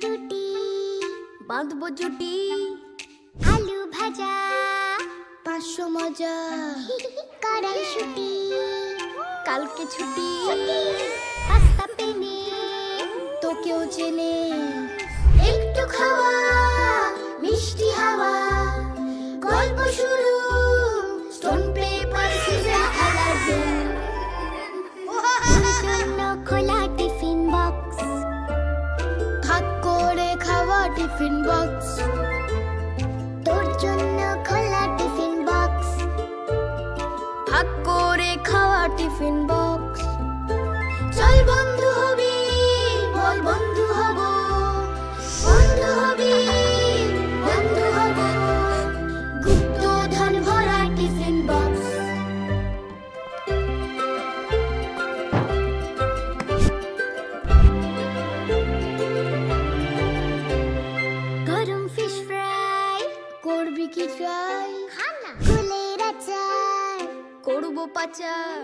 রুটি বাঁধবো জুটি আলু ভাজা 500 মজা কড়াইশুঁটি কালকে ছুটি পাস্তা পেনে তোকেও চেনে একটু খাওয়া মিষ্টি হাওয়া গল্প শুরু স্টোন পেপার সিজার অ্যালার্জেন জন্য খোলা টিফিন বক্স ভাগ করে খাওয়া টিফিন বক্স তোর জন্য খোলা টিফিন বক্স ভাগ করে খাওয়া টিফিন বক্স চল বন্ধু হবি বল বন্ধু হব বন্ধু হবি বন্ধু হব গুপ্তধন ভরা টিফিন বক্স গরম ফিশ ফ্রাই করবি কি ট্রাই খানা কুলের আচার করবো পাচার